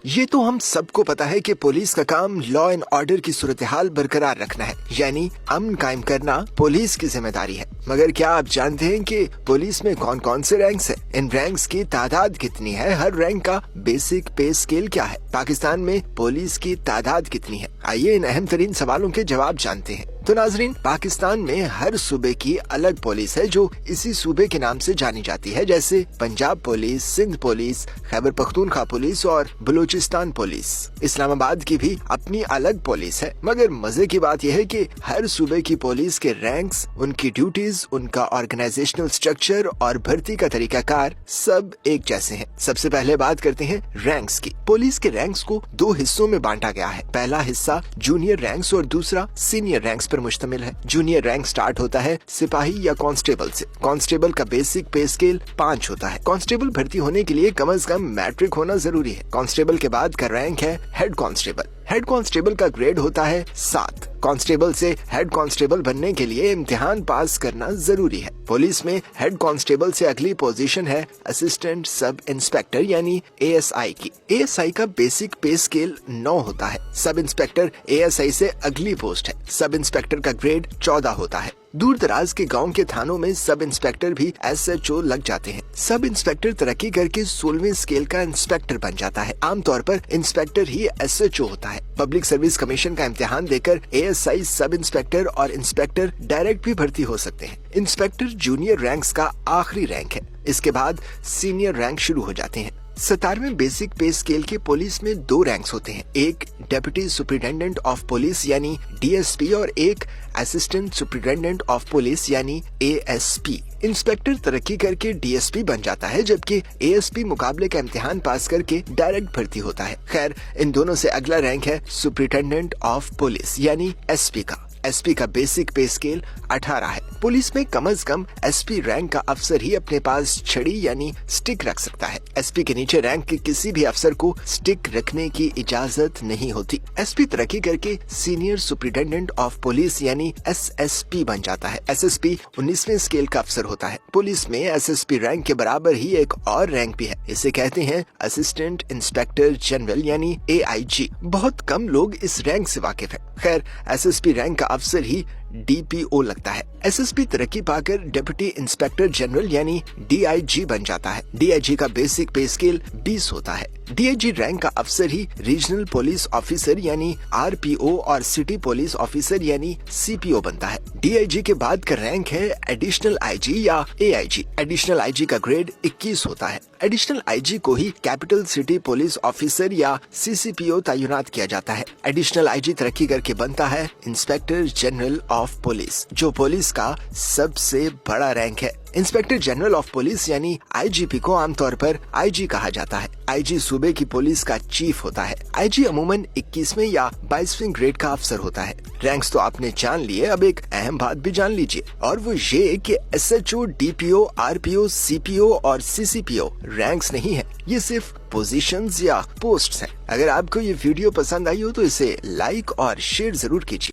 ये तो हम सबको पता है कि पुलिस का काम लॉ एंड ऑर्डर की सूरत-ए-हाल बरकरार रखना है, यानी अमन कायम करना पुलिस की जिम्मेदारी है। मगर क्या आप जानते हैं कि पुलिस में कौन कौन से रैंक्स हैं? इन रैंक्स की तादाद कितनी है? हर रैंक का बेसिक पे स्केल क्या है? पाकिस्तान में पुलिस की तादाद कितनी है? आइए इन अहम तरीन सवालों के जवाब जानते हैं। तो नाजरीन, पाकिस्तान में हर सूबे की अलग पुलिस है जो इसी सूबे के नाम से जानी जाती है, जैसे Punjab police, Sindh police, Khyber Pakhtunkhwa police और बलूचिस्तान पुलिस। इस्लामाबाद की भी अपनी अलग पुलिस है। मगर मजे की बात यह है कि हर सूबे की पुलिस के रैंक्स, उनकी ड्यूटीज, उनका ऑर्गेनाइजेशनल स्ट्रक्चर और भर्ती का तरीकाकार सब एक जैसे हैं। सबसे पहले बात करते हैं रैंक्स की। पुलिस के रैंक्स को दो हिस्सों में बांटा गया है। पहला हिस्सा जूनियर रैंक्स और दूसरा सीनियर रैंक्स पर मुश्तमिल है। जूनियर रैंक स्टार्ट होता है सिपाही या कांस्टेबल से। कांस्टेबल का बेसिक पे स्केल 5 होता है। कांस्टेबल भर्ती होने के लिए कम से कम मैट्रिक होना जरूरी है। कांस्टेबल के बाद का रैंक है हेड कांस्टेबल। हेड कांस्टेबल का ग्रेड होता है 7। कांस्टेबल से हेड कांस्टेबल बनने के लिए इम्तिहान पास करना जरूरी है। पुलिस में हेड कांस्टेबल से अगली पोजीशन है असिस्टेंट सब इंस्पेक्टर यानी ASI की। ASI का बेसिक पे स्केल 9 होता है। सब इंस्पेक्टर ASI से अगली पोस्ट है। सब इंस्पेक्टर का ग्रेड 14 होता है। दूर दराज के गांव के थानों में सब इंस्पेक्टर भी SHO लग जाते हैं। सब इंस्पेक्टर तरक्की करके 16वें स्केल का इंस्पेक्टर बन जाता है। आमतौर पर इंस्पेक्टर ही SHO होता है। पब्लिक सर्विस कमीशन का इम्तिहान देकर ASI सब इंस्पेक्टर और इंस्पेक्टर डायरेक्ट भी भर्ती हो सकते हैं। इंस्पेक्टर जूनियर रैंक्स का आखिरी रैंक है। इसके बाद सीनियर रैंक शुरू हो जाते हैं। 17वें बेसिक पे स्केल के पुलिस में 2 रैंक्स होते हैं, एक डेप्यूटी सुपरिटेंडेंट ऑफ पुलिस यानी DSP और एक असिस्टेंट सुपरिटेंडेंट ऑफ पुलिस यानी ASP। इंस्पेक्टर तरक्की करके DSP बन जाता है, जबकि ASP मुकाबले का इम्तिहान पास करके डायरेक्ट भर्ती होता है। खैर, इन दोनों से अगला रैंक है सुपरिटेंडेंट ऑफ पुलिस यानी SP का। SP का बेसिक पे स्केल 18 है। पुलिस में कम से कम SP रैंक का अफसर ही अपने पास छड़ी यानी स्टिक रख सकता है। SP के नीचे रैंक के किसी भी अफसर को स्टिक रखने की इजाजत नहीं होती। SP तरक्की करके सीनियर सुपरिटेंडेंट ऑफ पुलिस यानी SSP बन जाता है। SSP 19वें स्केल का अफसर होता है। पुलिस में SSP रैंक के बराबर ही एक और रैंक भी है, इसे कहते हैं असिस्टेंट इंस्पेक्टर जनरल यानी AIG। बहुत कम लोग इस रैंक से वाकिफ है। खैर, SSP रैंक का अफसर ही DPO लगता है। SSP तरक्की पाकर डिप्टी इंस्पेक्टर जनरल यानी DIG बन जाता है। DIG का बेसिक पे स्केल 20 होता है। DIG रैंक का अफसर ही रीजनल पुलिस ऑफिसर यानी RPO और सिटी पुलिस ऑफिसर यानी CPO बनता है। DIG के बाद का रैंक है एडिशनल IG या AIG। एडिशनल IG का ग्रेड 21 होता है। एडिशनल IG को ही कैपिटल सिटी पुलिस ऑफिसर या CCPO तैनात किया जाता है। एडिशनल IG तरक्की करके बनता है इंस्पेक्टर जनरल ऑफ पुलिस, जो पुलिस का सबसे बड़ा रैंक है। इंस्पेक्टर जनरल ऑफ पुलिस यानी IGP को आमतौर पर IG कहा जाता है। IG सूबे की पुलिस का चीफ होता है। IG अमूमन 21वें या 22वें ग्रेड का अफसर होता है। रैंक्स तो आपने जान लिए, अब एक अहम बात भी जान लीजिए, और वो ये कि SHO, DPO, RPO, CPO और CCPO रैंक्स नहीं है, ये सिर्फ पोजीशंस या पोस्ट्स हैं। अगर आपको ये वीडियो पसंद आई हो तो इसे लाइक और शेयर जरूर कीजिए।